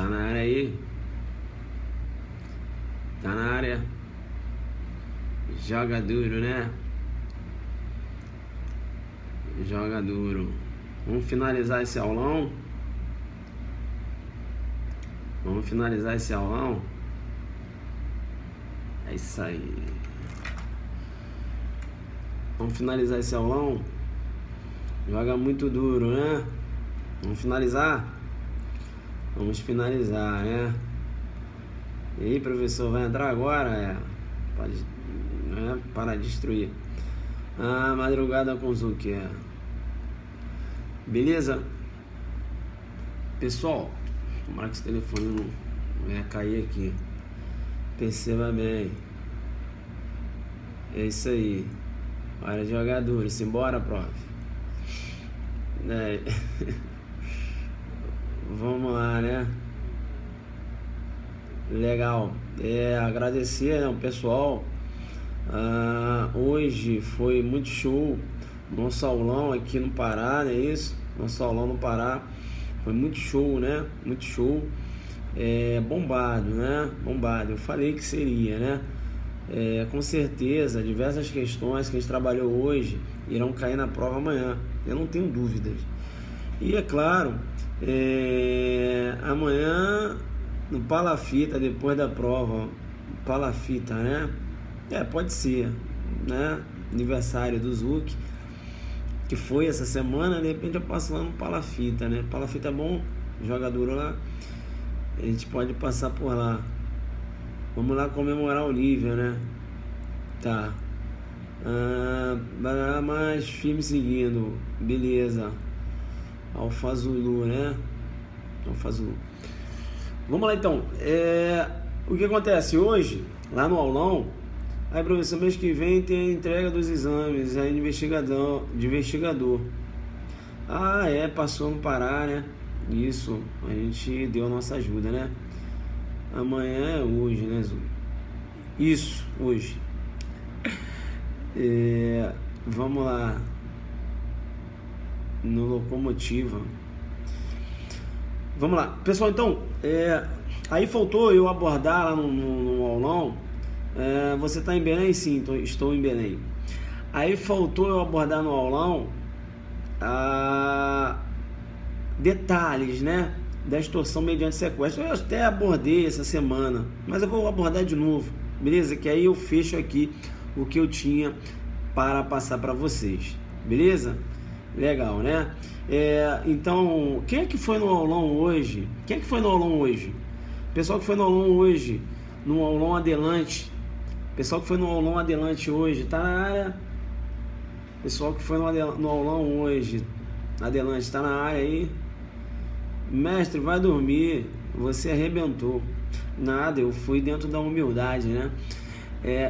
Tá na área aí? Tá na área? Joga duro, né? Joga duro. Vamos finalizar esse aulão? Vamos finalizar esse aulão? É isso aí. Vamos finalizar esse aulão? Joga muito duro, né? Vamos finalizar? Vamos finalizar, né? E aí, professor, vai entrar agora? Pode, né? Para destruir. Madrugada com Zuki, Beleza? Pessoal, tomara que esse telefone não ia cair aqui. Perceba bem. É isso aí. Hora de jogar duro. Simbora, prof. Vamos lá, né? Legal. Agradecer, né, o pessoal. Hoje foi muito show. Nosso aulão aqui no Pará, não é isso? Nosso aulão no Pará foi muito show, né? Muito show. Bombado, né? Bombado. Eu falei que seria, né? Com certeza, diversas questões que a gente trabalhou hoje irão cair na prova amanhã. Eu não tenho dúvidas. E é claro, amanhã no Palafita, depois da prova, Palafita, né? Pode ser, né? Aniversário do Zuki, que foi essa semana, de repente eu passo lá no Palafita, né? Palafita é bom, jogador lá, a gente pode passar por lá. Vamos lá comemorar o nível, né? Tá. Mas filme seguindo, beleza. Alfa Zulu, né? Alfa Zulu. Vamos lá então. O que acontece hoje, lá no aulão, aí professor, mês que vem tem a entrega dos exames aí de investigador. Passou no Pará, né? Isso, a gente deu a nossa ajuda, né? Amanhã é hoje, né, Zul? Isso, hoje. Vamos lá. No Locomotiva. Vamos lá. Pessoal, então, aí faltou eu abordar lá no aulão. Você está em Belém? Sim, estou em Belém. Aí faltou eu abordar no aulão detalhes, né, da extorsão mediante sequestro. Eu até abordei essa semana, mas eu vou abordar de novo, beleza? Que aí eu fecho aqui o que eu tinha para passar para vocês, beleza? Legal, né? Então, quem é que foi no aulão hoje? Pessoal que foi no aulão hoje, no aulão Adelante. Pessoal que foi no aulão Adelante hoje, tá na área? Pessoal que foi no aulão hoje, Adelante, tá na área aí? Mestre, vai dormir, você arrebentou. Nada, eu fui dentro da humildade, né?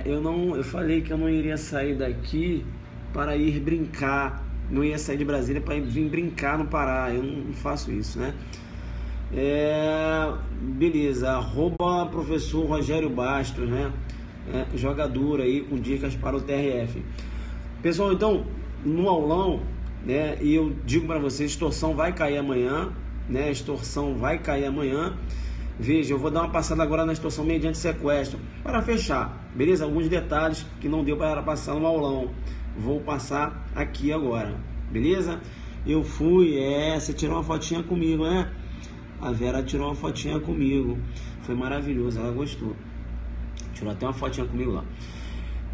Eu falei que eu não iria sair daqui para ir brincar, não ia sair de Brasília para vir brincar no Pará. Eu não faço isso, né? Beleza, @professor Rogério Bastos, né? Jogador aí com dicas para o TRF. Pessoal, então, no aulão, né? E eu digo para vocês, extorsão vai cair amanhã, né? Extorsão vai cair amanhã. Veja, eu vou dar uma passada agora na extorsão mediante sequestro para fechar, beleza? Alguns detalhes que não deu para passar no aulão, vou passar aqui agora, beleza? Eu fui, você tirou uma fotinha comigo, né? A Vera tirou uma fotinha comigo, foi maravilhoso, ela gostou, tirou até uma fotinha comigo lá.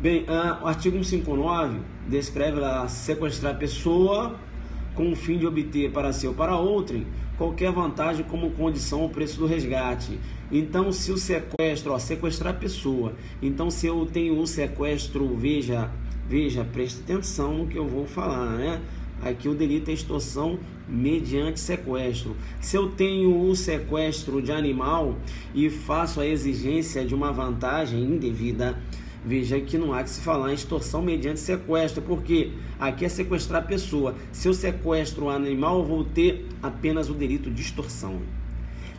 Bem, o artigo 159 descreve lá sequestrar a pessoa com o fim de obter para si ou para outrem qualquer vantagem como condição ao preço do resgate. Então, se o sequestro, sequestrar a pessoa, então se eu tenho o sequestro, veja, preste atenção no que eu vou falar, né? Aqui o delito é extorsão mediante sequestro. Se eu tenho o sequestro de animal e faço a exigência de uma vantagem indevida, veja que não há que se falar em extorsão mediante sequestro, porque aqui é sequestrar a pessoa. Se eu sequestro o animal, eu vou ter apenas o delito de extorsão.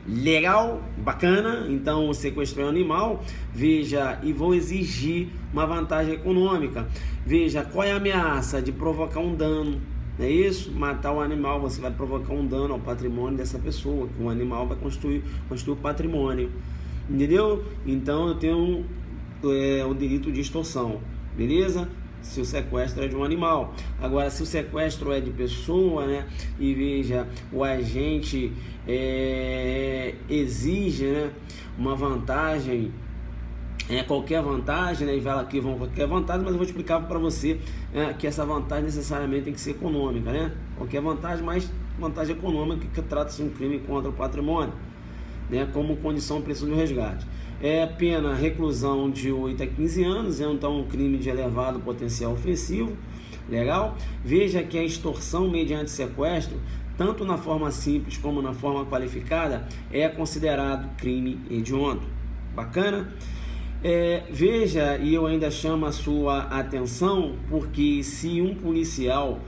Legal? Bacana? Então, eu sequestrei o animal, veja, e vou exigir uma vantagem econômica. Veja, qual é a ameaça? De provocar um dano. não é isso? Matar o animal, você vai provocar um dano ao patrimônio dessa pessoa, que o animal vai constituir o patrimônio, entendeu? Então eu tenho o delito de extorsão, beleza? Se o sequestro é de um animal. Agora, se o sequestro é de pessoa, né? E veja, o agente exige, né, uma vantagem, qualquer vantagem, né? E vai aqui, vão qualquer vantagem, mas eu vou explicar para você que essa vantagem necessariamente tem que ser econômica, né? Qualquer vantagem, mas vantagem econômica, que trata-se de um crime contra o patrimônio, né? Como condição para do resgate. Pena reclusão de 8 a 15 anos, então um crime de elevado potencial ofensivo, legal? Veja que a extorsão mediante sequestro, tanto na forma simples como na forma qualificada, é considerado crime hediondo, bacana? Veja, e eu ainda chamo a sua atenção, porque se um policial,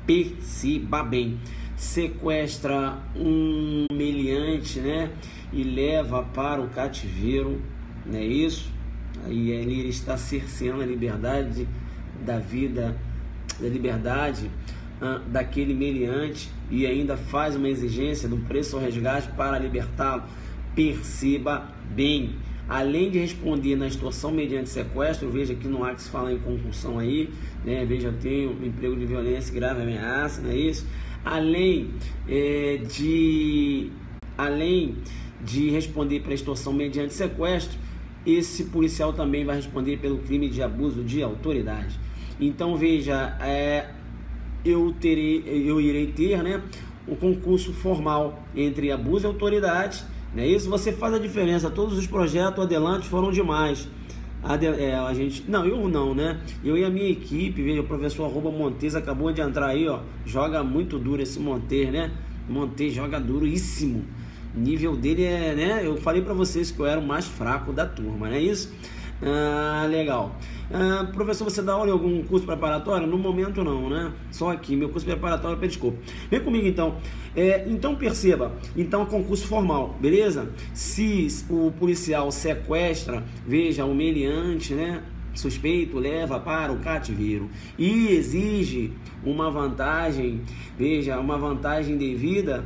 perceba bem, sequestra um meliante, né, e leva para o cativeiro, não é isso? Aí ele está cerceando a liberdade da vida, da liberdade daquele meliante, e ainda faz uma exigência do preço ao resgate para libertá-lo. Perceba bem, além de responder na extorsão mediante sequestro, veja que não há que se falar em concussão aí, né? Veja, eu tenho um emprego de violência, grave ameaça, não é isso? Além de responder para extorsão mediante sequestro, esse policial também vai responder pelo crime de abuso de autoridade. Então veja, eu irei ter, né, um concurso formal entre abuso e autoridade, não é isso? Você faz a diferença. Todos os projetos adelante foram demais. A gente, não, eu não, né? Eu e a minha equipe, veja, o professor @Montes acabou de entrar aí, ó. Joga muito duro esse Montes, né? Montes joga duríssimo. O nível dele né? Eu falei para vocês que eu era o mais fraco da turma, não é isso? Legal. Professor, você dá aula em algum curso preparatório? No momento não, né? Só aqui, meu curso preparatório é periscopo. Vem comigo então. Então perceba, então concurso formal, beleza? Se o policial sequestra, veja, o meliante, né, suspeito, leva para o cativeiro e exige uma vantagem, veja, uma vantagem devida,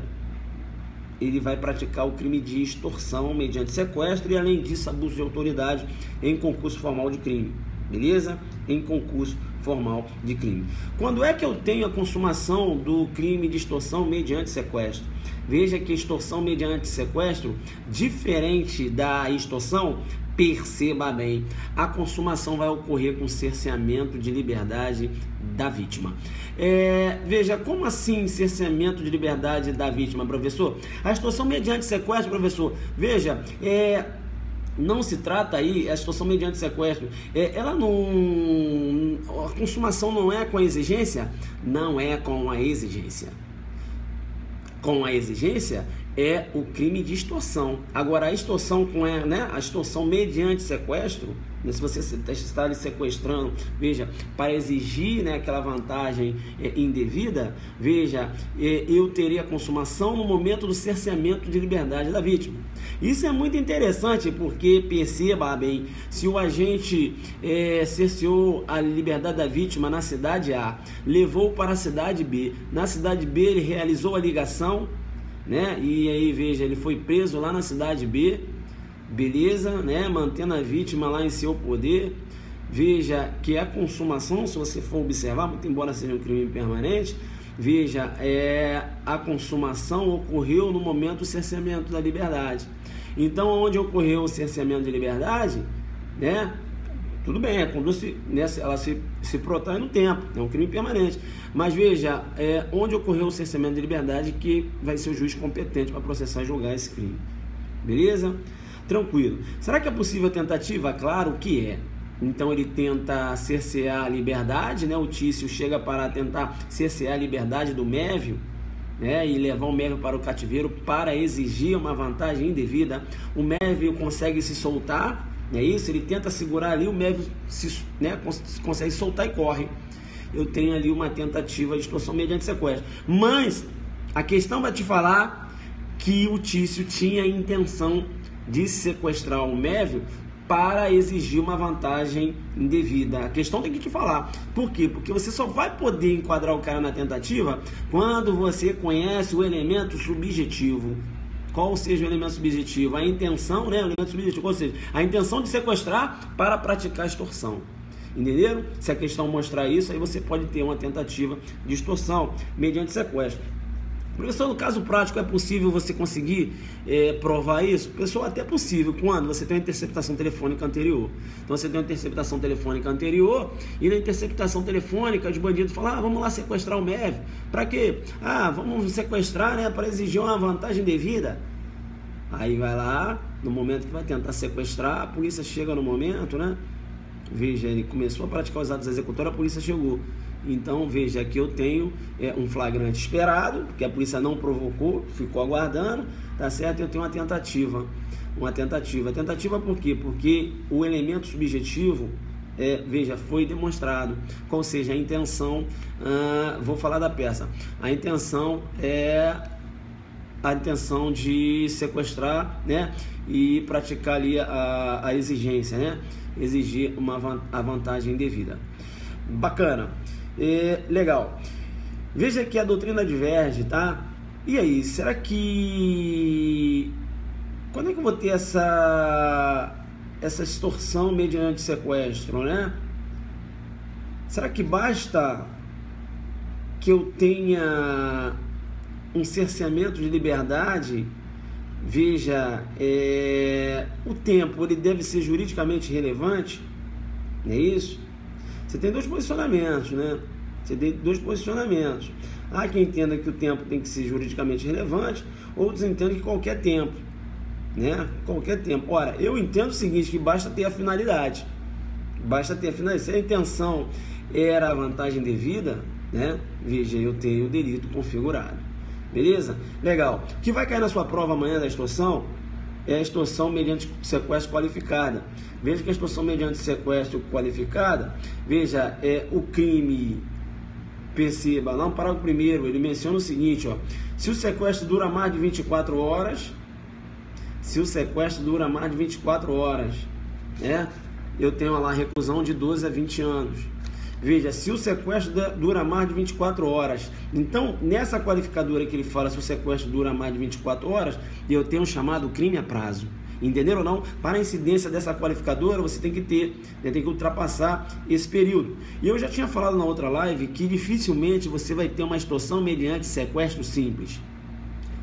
ele vai praticar o crime de extorsão mediante sequestro e, além disso, abuso de autoridade em concurso formal de crime, beleza? Em concurso formal de crime. Quando é que eu tenho a consumação do crime de extorsão mediante sequestro? Veja que extorsão mediante sequestro, diferente da extorsão, perceba bem, a consumação vai ocorrer com cerceamento de liberdade da vítima. Veja, como assim cerceamento de liberdade da vítima, professor? A extorsão mediante sequestro, professor, veja, não se trata aí, a extorsão mediante sequestro, ela não, a consumação não é com a exigência? Não é com a exigência. Com a exigência é o crime de extorsão. Agora, a extorsão a extorsão mediante sequestro, né, se você está ali sequestrando, veja, para exigir, né, aquela vantagem indevida, veja, eu teria a consumação no momento do cerceamento de liberdade da vítima. Isso é muito interessante, porque perceba bem, se o agente cerceou a liberdade da vítima na cidade A, levou para a cidade B, na cidade B ele realizou a ligação, né? E aí veja, ele foi preso lá na cidade B, beleza, né? Mantendo a vítima lá em seu poder. Veja que a consumação, se você for observar, muito embora seja um crime permanente, veja, a consumação ocorreu no momento do cerceamento da liberdade. Então, onde ocorreu o cerceamento de liberdade, né? Tudo bem, ela se protrai no tempo, é um crime permanente. Mas veja, onde ocorreu o cerceamento de liberdade, que vai ser o juiz competente para processar e julgar esse crime. Beleza? Tranquilo. Será que é possível a tentativa? Claro que é. Então ele tenta cercear a liberdade, né? O Tício chega para tentar cercear a liberdade do Mévio, né? E levar o Mévio para o cativeiro para exigir uma vantagem indevida. O Mévio consegue se soltar, é isso? Ele tenta segurar ali, o Mévio consegue soltar e corre. Eu tenho ali uma tentativa de extorsão mediante sequestro. Mas a questão vai te falar que o Tício tinha a intenção de sequestrar o Mévio para exigir uma vantagem indevida. A questão tem que te falar. Por quê? Porque você só vai poder enquadrar o cara na tentativa quando você conhece o elemento subjetivo. Qual seja o elemento subjetivo? A intenção, né? O elemento subjetivo, ou seja, a intenção de sequestrar para praticar extorsão. Entenderam? Se a questão mostrar isso, aí você pode ter uma tentativa de extorsão mediante sequestro. Professor, no caso prático, é possível você conseguir provar isso? Pessoal, até possível, quando você tem uma interceptação telefônica anterior. Então você tem uma interceptação telefônica anterior, e na interceptação telefônica os bandidos falam, vamos lá sequestrar o MEV. Para quê? Vamos sequestrar, né, para exigir uma vantagem devida. Aí vai lá, no momento que vai tentar sequestrar, a polícia chega no momento, né? Veja, ele começou a praticar os atos executórios, a polícia chegou. Então, veja, aqui eu tenho um flagrante esperado, porque a polícia não provocou, ficou aguardando, tá certo? Eu tenho uma tentativa. A tentativa por quê? Porque o elemento subjetivo, veja, foi demonstrado. Ou seja, a intenção, vou falar da peça, a intenção é a intenção de sequestrar, né? E praticar ali a exigência, né? Exigir a vantagem devida. Bacana. Legal. Veja que a doutrina diverge, tá? E aí, será que... Quando é que eu vou ter essa extorsão mediante sequestro, né? Será que basta que eu tenha um cerceamento de liberdade? Veja, o tempo, ele deve ser juridicamente relevante, não é isso? Você tem dois posicionamentos, né? Há quem entenda que o tempo tem que ser juridicamente relevante, outros entendem que qualquer tempo, né? Qualquer tempo. Ora, eu entendo o seguinte, que basta ter a finalidade. Se a intenção era a vantagem devida, né? Veja, eu tenho o delito configurado. Beleza? Legal. O que vai cair na sua prova amanhã da extorsão é a extorsão mediante sequestro qualificada. Veja que a extorsão mediante sequestro qualificada, veja, o crime, perceba, lá no parágrafo primeiro, ele menciona o seguinte, ó, se o sequestro dura mais de 24 horas, né, eu tenho lá a reclusão de 12 a 20 anos. Veja, se o sequestro dura mais de 24 horas, então nessa qualificadora que ele fala, se o sequestro dura mais de 24 horas, eu tenho um chamado crime a prazo. Entenderam ou não? Para a incidência dessa qualificadora, você tem que ultrapassar esse período. E eu já tinha falado na outra live que dificilmente você vai ter uma extorsão mediante sequestro simples.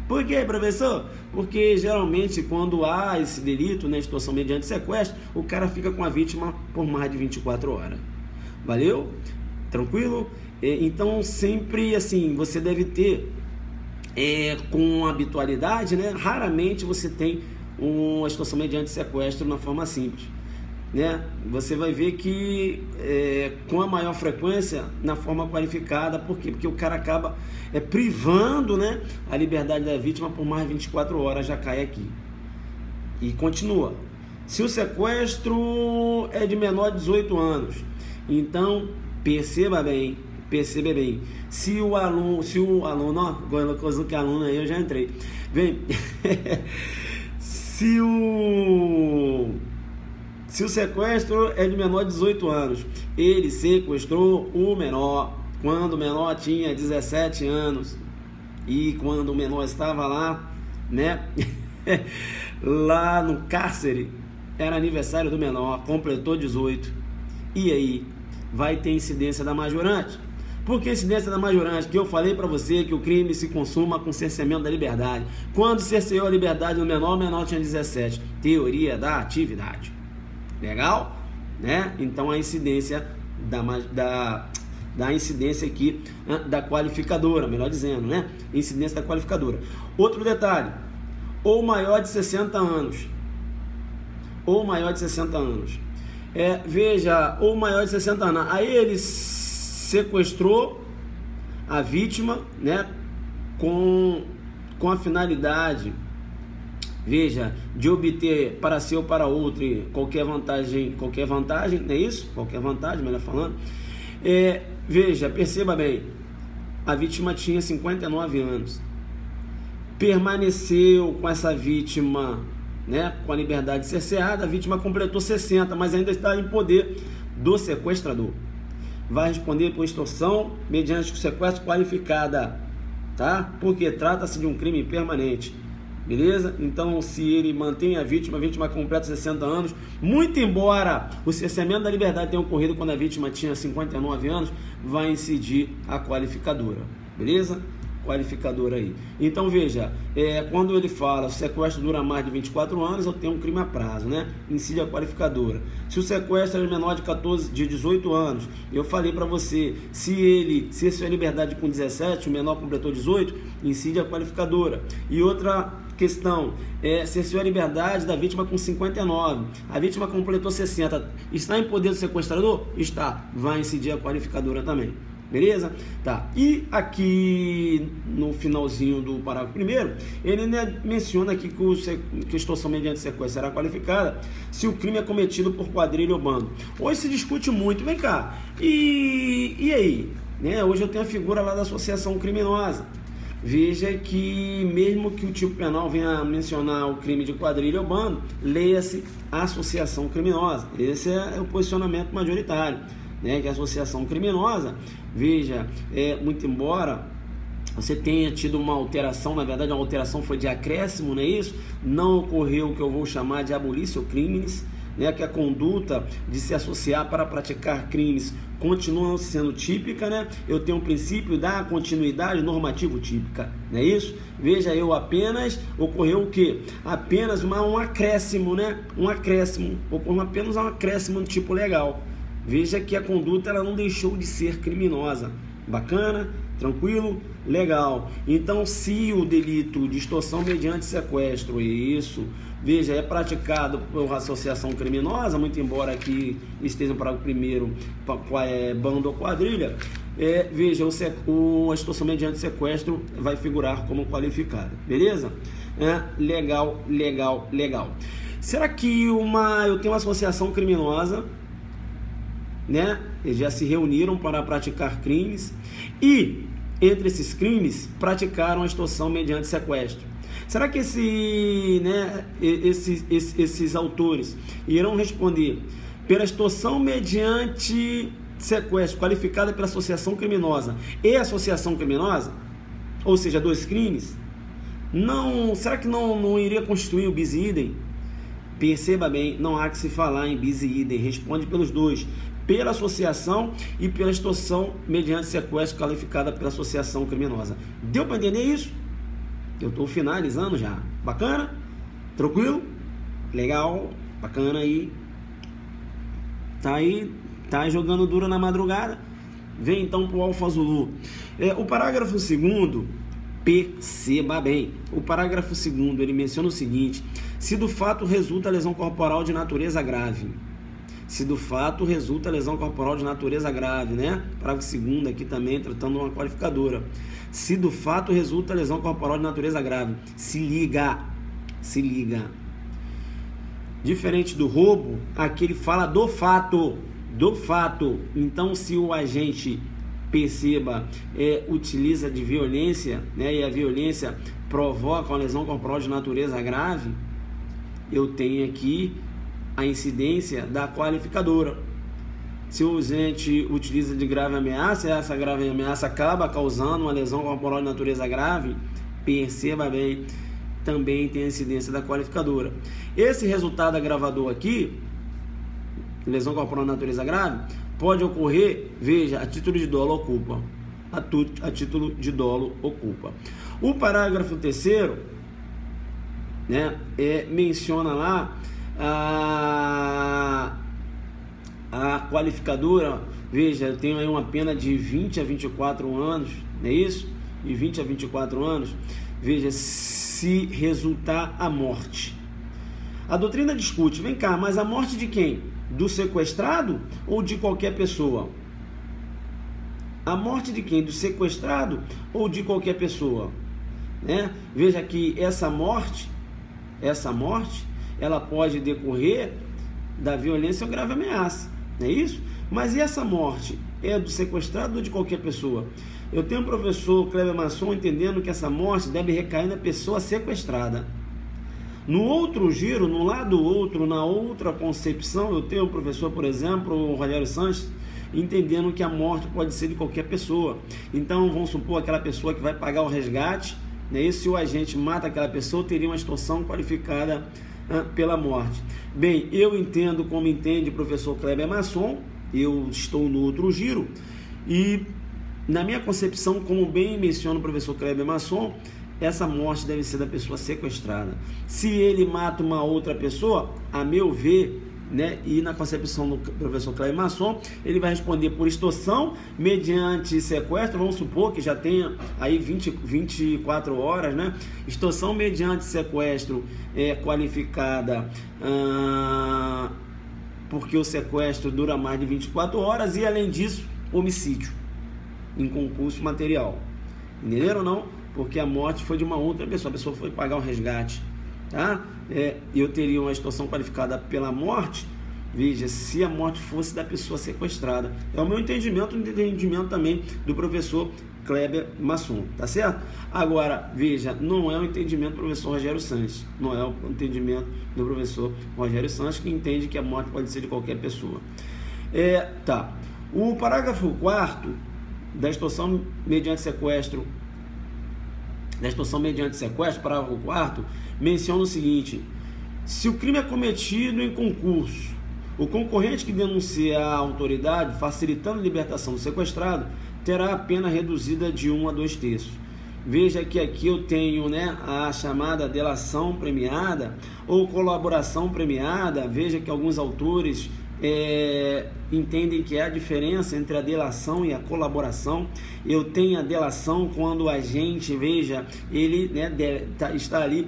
Por quê, professor? Porque geralmente quando há esse delito, né, extorsão mediante sequestro, o cara fica com a vítima por mais de 24 horas. Valeu? Tranquilo? Então sempre assim, você deve ter com habitualidade, né? Raramente você tem uma extorsão mediante sequestro na forma simples, né? Você vai ver que com a maior frequência na forma qualificada. Por quê? Porque o cara acaba privando, né, a liberdade da vítima por mais de 24 horas, já cai aqui. E continua. Se o sequestro é de menor de 18 anos, então perceba bem, se o aluno, ó, agora coisa que aluno aí eu já entrei, vem, se o sequestro é de menor de 18 anos, ele sequestrou o menor quando o menor tinha 17 anos e quando o menor estava lá, né, lá no cárcere, era aniversário do menor, completou 18, e aí vai ter incidência da majorante. Por que incidência da majorante? Que eu falei para você que o crime se consuma com cerceamento da liberdade. Quando cerceou a liberdade do menor, o menor tinha 17. Teoria da atividade. Legal? Né? Então a incidência da incidência aqui, né, da qualificadora, melhor dizendo, né? Incidência da qualificadora. Outro detalhe, ou maior de 60 anos. Veja, ou maior de 60 anos. Aí ele sequestrou a vítima, né, com a finalidade, veja, de obter para si ou para outro qualquer vantagem, não é isso? Qualquer vantagem, melhor falando. Veja, perceba bem, a vítima tinha 59 anos. Permaneceu com essa vítima, né, com a liberdade cerceada, a vítima completou 60, mas ainda está em poder do sequestrador. Vai responder por extorsão mediante sequestro qualificada, tá? Porque trata-se de um crime permanente, beleza? Então, se ele mantém a vítima completa 60 anos, muito embora o cerceamento da liberdade tenha ocorrido quando a vítima tinha 59 anos, vai incidir a qualificadora, beleza? Qualificadora aí. Então veja, quando ele fala o sequestro dura mais de 24 anos, eu tenho um crime a prazo, né? Incide a qualificadora. Se o sequestro é menor de 18 anos, eu falei para você, se a liberdade com 17, o menor completou 18, incide a qualificadora. E outra questão, cerceou a liberdade da vítima com 59, a vítima completou 60, está em poder do sequestrador? Está, vai incidir a qualificadora também. Beleza? Tá. E aqui no finalzinho do parágrafo primeiro, ele menciona aqui que a extorsão mediante sequestro será qualificada se o crime é cometido por quadrilha ou bando. Hoje se discute muito, vem cá, e aí? Né? Hoje eu tenho a figura lá da associação criminosa. Veja que mesmo que o tipo penal venha mencionar o crime de quadrilha ou bando, leia-se associação criminosa. Esse é o posicionamento majoritário. Né, que a associação criminosa, veja, muito embora você tenha tido uma alteração, na verdade a alteração foi de acréscimo, não é isso? Não ocorreu o que eu vou chamar de abolição crimes, né, que a conduta de se associar para praticar crimes continua sendo típica, né? Eu tenho um princípio da continuidade normativo típica, não é isso? Veja, ocorreu o quê? Apenas um acréscimo, né? Ocorreu apenas um acréscimo no tipo legal. Veja que a conduta ela não deixou de ser criminosa. Bacana? Tranquilo? Legal. Então, se o delito de extorsão mediante sequestro, veja, é praticado por associação criminosa, muito embora aqui esteja no parágrafo primeiro, bando ou quadrilha, veja, a extorsão mediante sequestro vai figurar como qualificada. Beleza? Legal. Será que eu tenho uma associação criminosa, né? Eles já se reuniram para praticar crimes e entre esses crimes praticaram a extorsão mediante sequestro. Será que esses autores irão responder pela extorsão mediante sequestro qualificada pela associação criminosa e associação criminosa? Ou seja, dois crimes? Não, será que não iria constituir o bis idem? Perceba bem, não há que se falar em bis idem, responde pelos dois, pela associação e pela extorsão mediante sequestro qualificada pela associação criminosa. Deu para entender isso? Eu estou finalizando já. Bacana? Tranquilo? Legal? Bacana aí. Tá jogando duro na madrugada? Vem então para o Alfa Zulu. O parágrafo 2º, perceba bem, o parágrafo 2º ele menciona o seguinte: se do fato resulta lesão corporal de natureza grave. Se do fato resulta lesão corporal de natureza grave, né? Parágrafo 2º aqui também tratando uma qualificadora. Se do fato resulta lesão corporal de natureza grave, se liga. Diferente do roubo, aqui ele fala do fato. Então, se o agente, perceba, utiliza de violência, né? E a violência provoca uma lesão corporal de natureza grave, eu tenho aqui a incidência da qualificadora. Se o agente utiliza de grave ameaça, essa grave ameaça acaba causando uma lesão corporal de natureza grave, perceba bem, também tem a incidência da qualificadora. Esse resultado agravador aqui, lesão corporal de natureza grave, pode ocorrer, veja, a título de dolo ou culpa. A título de dolo ou culpa. O parágrafo 3º, né, menciona lá a qualificadora. Veja, eu tenho aí uma pena de 20 a 24 anos, não é isso? De 20 a 24 anos. Veja, se resultar a morte. A doutrina discute, vem cá, mas a morte de quem? Do sequestrado ou de qualquer pessoa? A morte de quem? Do sequestrado ou de qualquer pessoa? Né? Veja que essa morte, ela pode decorrer da violência ou grave ameaça, não é isso? Mas e essa morte? É do sequestrado ou de qualquer pessoa? Eu tenho um professor, Kleber Masson, entendendo que essa morte deve recair na pessoa sequestrada. No outro giro, no lado outro, na outra concepção, eu tenho o professor, por exemplo, o Rogério Sanches, entendendo que a morte pode ser de qualquer pessoa. Então, vamos supor aquela pessoa que vai pagar o resgate, né? E se o agente mata aquela pessoa, teria uma extorsão qualificada pela morte. Bem, eu entendo como entende o professor Kleber Masson, eu estou no outro giro, e na minha concepção, como bem menciona o professor Kleber Masson, essa morte deve ser da pessoa sequestrada. Se ele mata uma outra pessoa, a meu ver, né, e na concepção do professor Kleber Masson, ele vai responder por extorsão mediante sequestro. Vamos supor que já tenha aí 24 horas, né? Extorsão mediante sequestro qualificada porque o sequestro dura mais de 24 horas e, além disso, homicídio em concurso material. Entenderam ou não? Porque a morte foi de uma outra pessoa, a pessoa foi pagar o resgate, tá? Eu teria uma extorsão qualificada pela morte, veja, se a morte fosse da pessoa sequestrada. É o meu entendimento, o entendimento também do professor Kleber Masson, tá certo? Agora, veja, não é o entendimento do professor Rogério Sanches, não é o entendimento do professor Rogério Sanches, que entende que a morte pode ser de qualquer pessoa. Tá. O parágrafo 4º da extorsão mediante sequestro, parágrafo 4º, menciona o seguinte: se o crime é cometido em concurso, o concorrente que denuncia a autoridade, facilitando a libertação do sequestrado, terá a pena reduzida de 1 a 2 terços. Veja que aqui eu tenho, né, a chamada delação premiada ou colaboração premiada. Veja que alguns autores entendem que há diferença entre a delação e a colaboração. Eu tenho a delação quando o agente, veja, ele, né, está ali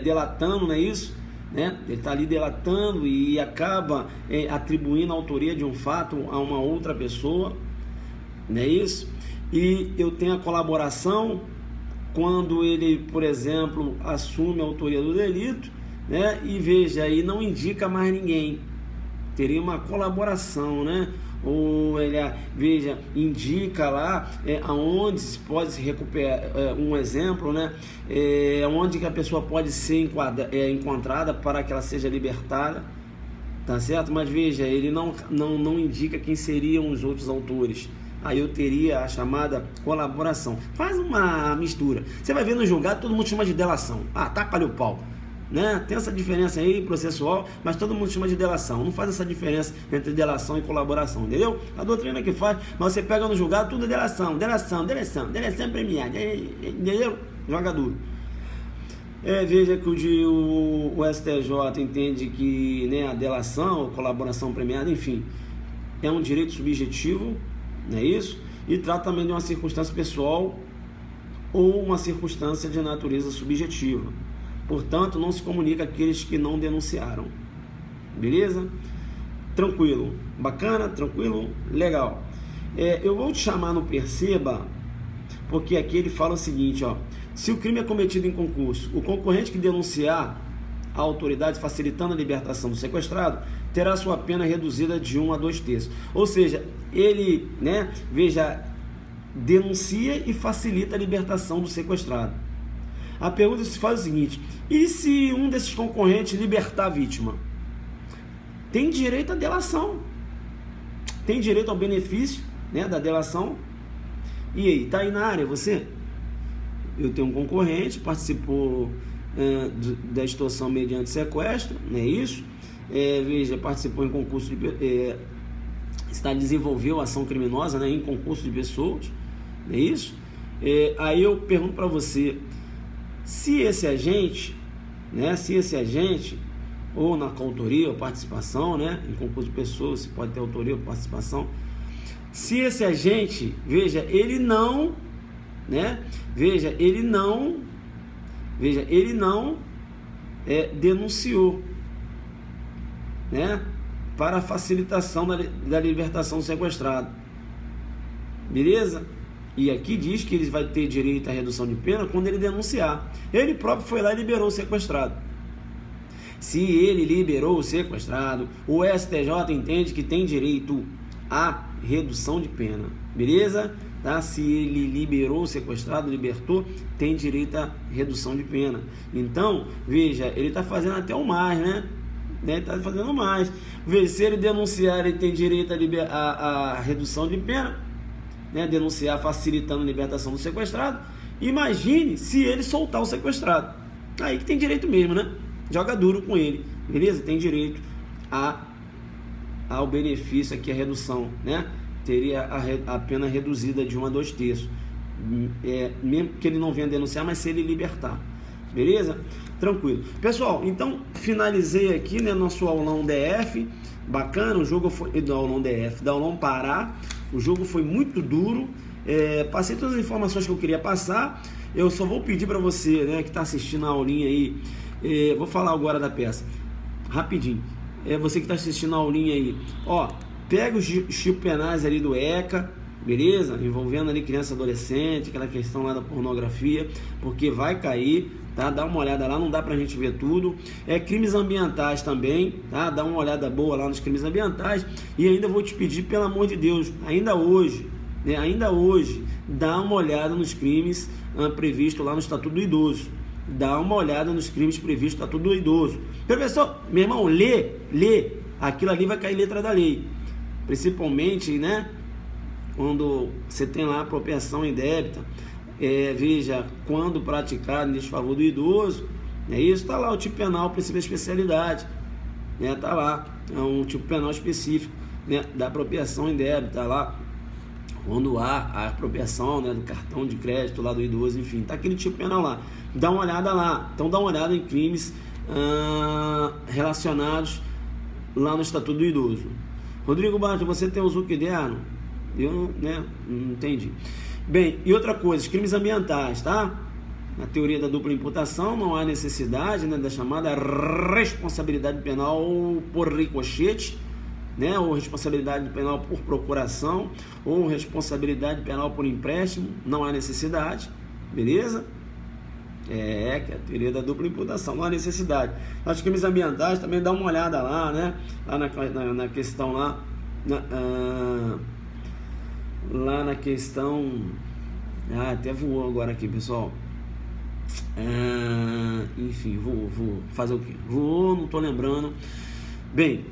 delatando, não é isso? Né? Ele está ali delatando e acaba atribuindo a autoria de um fato a uma outra pessoa, não é isso? E eu tenho a colaboração quando ele, por exemplo, assume a autoria do delito, né? E veja, aí não indica mais ninguém, teria uma colaboração, né? Ou ele, veja, indica lá aonde se pode se recuperar, um exemplo, né? Onde que a pessoa pode ser encontrada para que ela seja libertada, tá certo? Mas veja, ele não indica quem seriam os outros autores. Aí eu teria a chamada colaboração. Faz uma mistura. Você vai ver no julgado, todo mundo chama de delação. Taca-lhe o pau, né? Tem essa diferença aí processual, mas todo mundo chama de delação. Não faz essa diferença entre delação e colaboração, entendeu? A doutrina que faz, mas você pega no julgado, tudo é delação premiada, entendeu? Joga duro. Veja que o STJ entende que, né, a delação, a colaboração premiada, enfim, é um direito subjetivo, não é isso? E trata também de uma circunstância pessoal ou uma circunstância de natureza subjetiva. Portanto, não se comunica àqueles que não denunciaram. Beleza? Tranquilo. Bacana? Tranquilo? Legal. Eu vou te chamar no Perceba, porque aqui ele fala o seguinte, ó: se o crime é cometido em concurso, o concorrente que denunciar a autoridade facilitando a libertação do sequestrado terá sua pena reduzida de 1 a 2 terços. Ou seja, ele, né, veja, denuncia e facilita a libertação do sequestrado. A pergunta se faz o seguinte: e se um desses concorrentes libertar a vítima? Tem direito à delação, tem direito ao benefício, né, da delação. E aí, tá aí na área você? Eu tenho um concorrente, participou da extorsão mediante sequestro, não é isso? Veja, participou em concurso desenvolveu ação criminosa, né, em concurso de pessoas, não é isso? Aí eu pergunto para você: se esse agente, né, ou na coautoria ou participação, né, em concurso de pessoas, se pode ter autoria ou participação, se esse agente, veja, ele não denunciou, né, para a facilitação da libertação do sequestrado, beleza? E aqui diz que ele vai ter direito à redução de pena quando ele denunciar. Ele próprio foi lá e liberou o sequestrado. Se ele liberou o sequestrado, o STJ entende que tem direito à redução de pena. Beleza? tá? Se ele liberou o sequestrado, libertou, tem direito à redução de pena. Então, veja, ele está fazendo até o mais, né? Está fazendo mais. Veja, se ele denunciar, ele tem direito à redução de pena, né? Denunciar facilitando a libertação do sequestrado. Imagine se ele soltar o sequestrado. Aí que tem direito mesmo, né? Joga duro com ele, beleza? Tem direito ao benefício aqui, a redução, né? Teria a pena reduzida de 1 a 2 terços, mesmo que ele não venha denunciar, mas se ele libertar, beleza? Tranquilo. Pessoal, então finalizei aqui, né, nosso aulão DF, bacana, o jogo foi do aulão DF, da aulão Pará, o jogo foi muito duro, passei todas as informações que eu queria passar. Eu só vou pedir para você, né, que está assistindo a aulinha aí, vou falar agora da peça, rapidinho, você que está assistindo a aulinha aí, ó, pega os tipos penais ali do ECA, beleza? Envolvendo ali criança e adolescente, aquela questão lá da pornografia, porque vai cair, tá? Dá uma olhada lá, não dá pra gente ver tudo. Crimes ambientais também, tá? Dá uma olhada boa lá nos crimes ambientais. E ainda vou te pedir, pelo amor de Deus, ainda hoje, dá uma olhada nos crimes previstos lá no Estatuto do Idoso. Dá uma olhada nos crimes previstos no Estatuto do Idoso. Professor, meu irmão, lê. Aquilo ali vai cair letra da lei. Principalmente, né, quando você tem lá a apropriação indébita, veja, quando praticado em desfavor do idoso, isso está lá o tipo penal, o princípio da especialidade, né, está lá, é um tipo penal específico, né, da apropriação indébita, lá, quando há a apropriação, né, do cartão de crédito lá do idoso, enfim, está aquele tipo penal lá, dá uma olhada lá, então dá uma olhada em crimes relacionados lá no Estatuto do Idoso. Rodrigo Bastos, você tem o Zuckerno? Eu, né, não entendi. Bem, e outra coisa, crimes ambientais, tá? Na teoria da dupla imputação, não há necessidade, né, da chamada responsabilidade penal por ricochete, né, ou responsabilidade penal por procuração, ou responsabilidade penal por empréstimo, não há necessidade, beleza? Que é a teoria da dupla imputação, não há necessidade. Nos crimes ambientais também dá uma olhada lá, né? Lá na questão lá, lá na questão, até voou agora aqui, pessoal. Enfim, voou. Fazer o quê? Voou, não tô lembrando. Bem,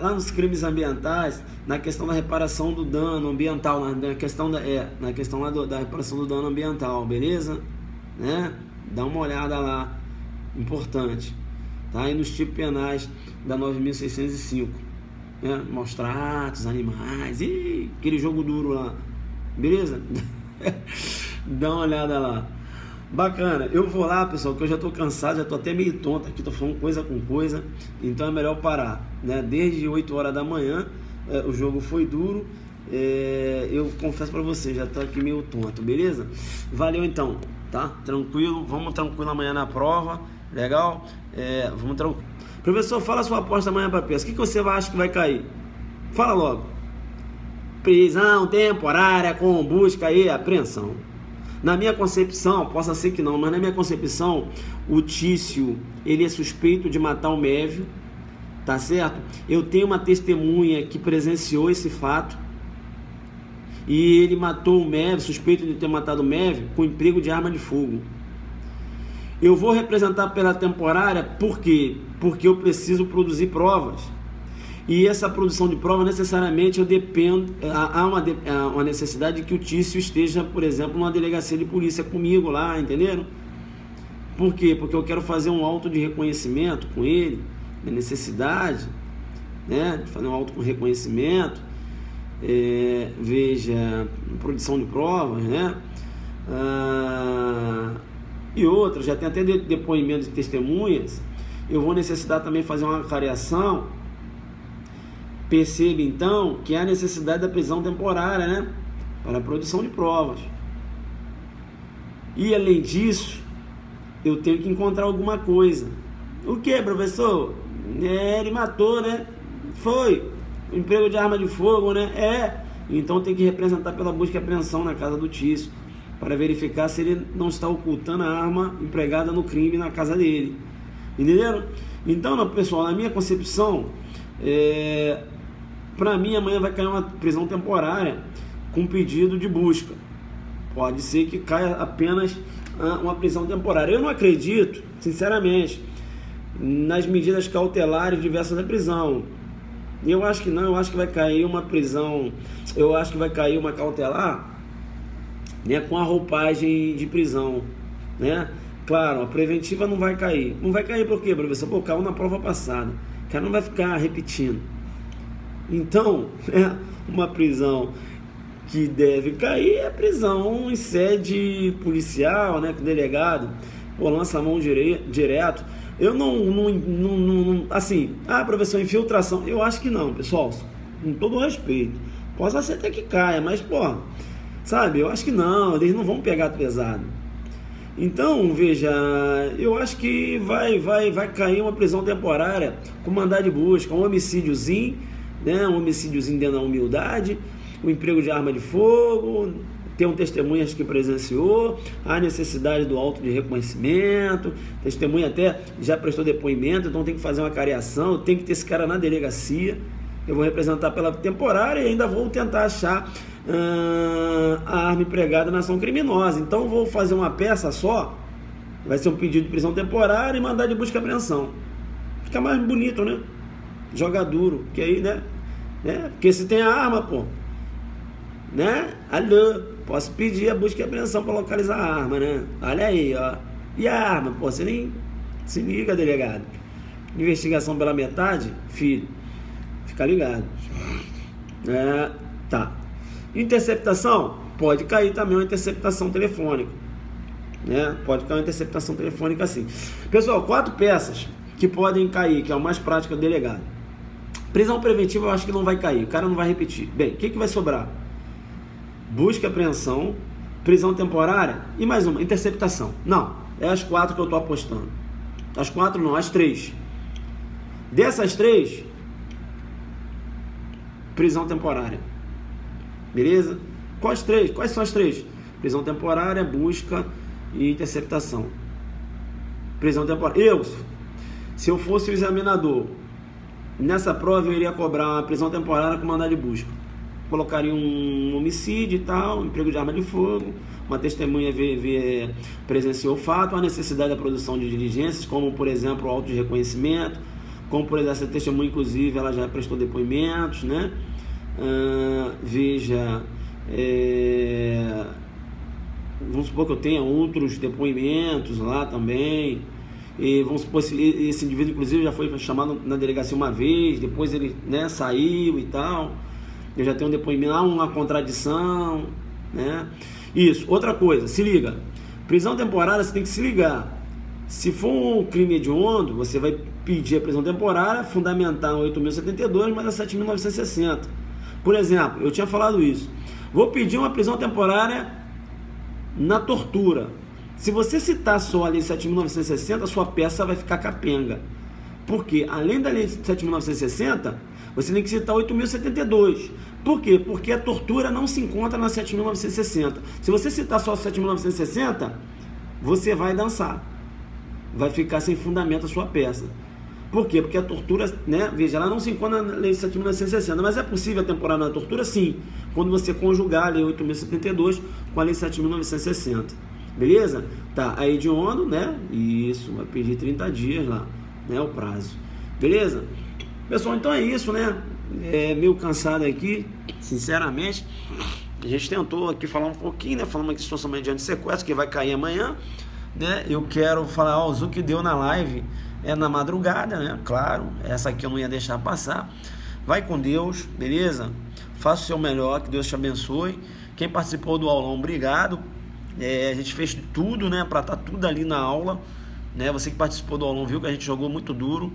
lá nos crimes ambientais, na questão da reparação do dano ambiental, na questão lá da reparação do dano ambiental, beleza? Né? Dá uma olhada lá, importante, tá? E nos tipos penais da 9.605, né? Maus tratos, animais, aquele jogo duro lá, beleza? Dá uma olhada lá, bacana. Eu vou lá, pessoal, que eu já tô cansado, já tô até meio tonto aqui, tô falando coisa com coisa, então é melhor parar, né? Desde 8 horas da manhã, o jogo foi duro, eu confesso pra vocês, já tô aqui meio tonto, beleza? Valeu então. Tá? Tranquilo, vamos tranquilo amanhã na prova, legal? Vamos tranquilo. Professor, fala a sua aposta amanhã para peça. O que você acha que vai cair? Fala logo. Prisão temporária com busca e apreensão. Na minha concepção, possa ser que não, mas na minha concepção, o Tício, ele é suspeito de matar o Mévio, tá certo? Eu tenho uma testemunha que presenciou esse fato. E ele matou o Mévio, suspeito de ter matado o Mévio, com emprego de arma de fogo. Eu vou representar pela temporária, por quê? Porque eu preciso produzir provas. E essa produção de provas, necessariamente, eu dependo. Há uma necessidade de que o Tício esteja, por exemplo, numa delegacia de polícia comigo lá, entenderam? Por quê? Porque eu quero fazer um auto de reconhecimento com ele, a necessidade, né, de fazer um auto com reconhecimento. Veja, produção de provas, né? E outras, já tem até depoimento de testemunhas. Eu vou necessitar também fazer uma clareação. Perceba então que há necessidade da prisão temporária, né, para a produção de provas. E além disso, eu tenho que encontrar alguma coisa. O que, professor? Ele matou, né? Foi. Emprego de arma de fogo, né? Então tem que representar pela busca e apreensão na casa do Tício, para verificar se ele não está ocultando a arma empregada no crime na casa dele. Entenderam? Então, pessoal, na minha concepção, para mim amanhã vai cair uma prisão temporária com pedido de busca. Pode ser que caia apenas uma prisão temporária. Eu não acredito, sinceramente, nas medidas cautelares diversas da prisão. Eu acho que não, eu acho que vai cair uma prisão, eu acho que vai cair uma cautelar, né, com a roupagem de prisão, né? Claro, a preventiva não vai cair. Não vai cair por quê, professor? Pô, caiu na prova passada. O cara não vai ficar repetindo. Então, uma prisão que deve cair é prisão em sede policial, né, com o delegado, pô, lança a mão direto. Eu não assim, professor, infiltração, eu acho que não, pessoal, com todo respeito, possa ser até que caia, mas, pô, sabe, eu acho que não, eles não vão pegar pesado. Então, veja, eu acho que vai cair uma prisão temporária com mandado de busca, um homicídiozinho, né, um homicídiozinho dentro da humildade, o emprego de arma de fogo, ter um testemunha que presenciou, a necessidade do auto de reconhecimento, testemunha até já prestou depoimento, então tem que fazer uma cariação, tem que ter esse cara na delegacia, eu vou representar pela temporária e ainda vou tentar achar a arma empregada na ação criminosa, então vou fazer uma peça só, vai ser um pedido de prisão temporária e mandar de busca e apreensão, fica mais bonito, né? Joga duro, que aí, né? Porque se tem a arma, pô, né? Alô, posso pedir a busca e apreensão para localizar a arma, né? Olha aí, ó. E a arma, pô, você nem se liga, delegado. Investigação pela metade, filho, fica ligado. Tá. Interceptação, pode cair também uma interceptação telefônica, né? Pode cair uma interceptação telefônica assim. Pessoal, 4 peças que podem cair, que é o mais prático do delegado. Prisão preventiva eu acho que não vai cair, o cara não vai repetir. Bem, o que vai sobrar? Busca e apreensão, prisão temporária e mais uma, interceptação. Não, é as 4 que eu estou apostando. As 4 não, as 3. Dessas 3, prisão temporária. Beleza? Quais 3? Quais são as 3? Prisão temporária, busca e interceptação. Prisão temporária. Se eu fosse o examinador, nessa prova eu iria cobrar uma prisão temporária com mandado de busca. Colocaria um homicídio e tal, emprego de arma de fogo, uma testemunha presenciou o fato, a necessidade da produção de diligências, como por exemplo o auto de reconhecimento, como por exemplo essa testemunha inclusive ela já prestou depoimentos, né? Vamos supor que eu tenha outros depoimentos lá também, e vamos supor que esse indivíduo inclusive já foi chamado na delegacia uma vez, depois ele, né, saiu e tal, eu já tenho um depoimento, uma contradição, né? Isso, outra coisa, se liga, prisão temporária você tem que se ligar, se for um crime hediondo, você vai pedir a prisão temporária, fundamentar no 8.072, mas a 7.960. Por exemplo, eu tinha falado isso, vou pedir uma prisão temporária na tortura. Se você citar só a lei 7.960, a sua peça vai ficar capenga. Porque, além da lei 7.960, você tem que citar 8.072. Por quê? Porque a tortura não se encontra na 7.960. Se você citar só a 7.960, você vai dançar. Vai ficar sem fundamento a sua peça. Por quê? Porque a tortura, né, veja, ela não se encontra na lei 7.960, mas é possível a temporada na tortura? Sim, quando você conjugar a lei 8.072 com a lei 7.960. Beleza? Tá, aí de hediondo, né? Isso, vai pedir 30 dias lá, né? O prazo. Beleza? Pessoal, então é isso, né? Meio cansado aqui, sinceramente. A gente tentou aqui falar um pouquinho, né? Falamos aqui de situação mediante sequestro, que vai cair amanhã, né? Eu quero falar, o Zu que deu na live na madrugada, né? Claro, essa aqui eu não ia deixar passar. Vai com Deus, beleza? Faça o seu melhor, que Deus te abençoe. Quem participou do aulão, obrigado. A gente fez tudo, né, para estar tudo ali na aula, né? Você que participou do aulão viu que a gente jogou muito duro.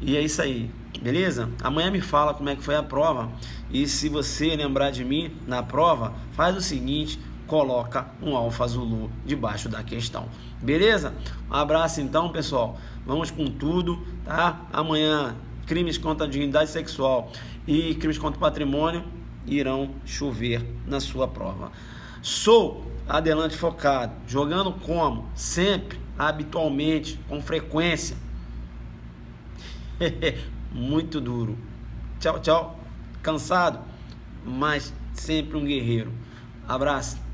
E é isso aí, beleza? Amanhã me fala como é que foi a prova. E se você lembrar de mim na prova, faz o seguinte: coloca um Alfa Zulu debaixo da questão, beleza? Um abraço então, pessoal. Vamos com tudo, tá? Amanhã, crimes contra a dignidade sexual e crimes contra o patrimônio irão chover na sua prova. Sou Adelante Focado, jogando como? Sempre, habitualmente, com frequência. Muito duro. Tchau, tchau. Cansado, mas sempre um guerreiro. Abraço.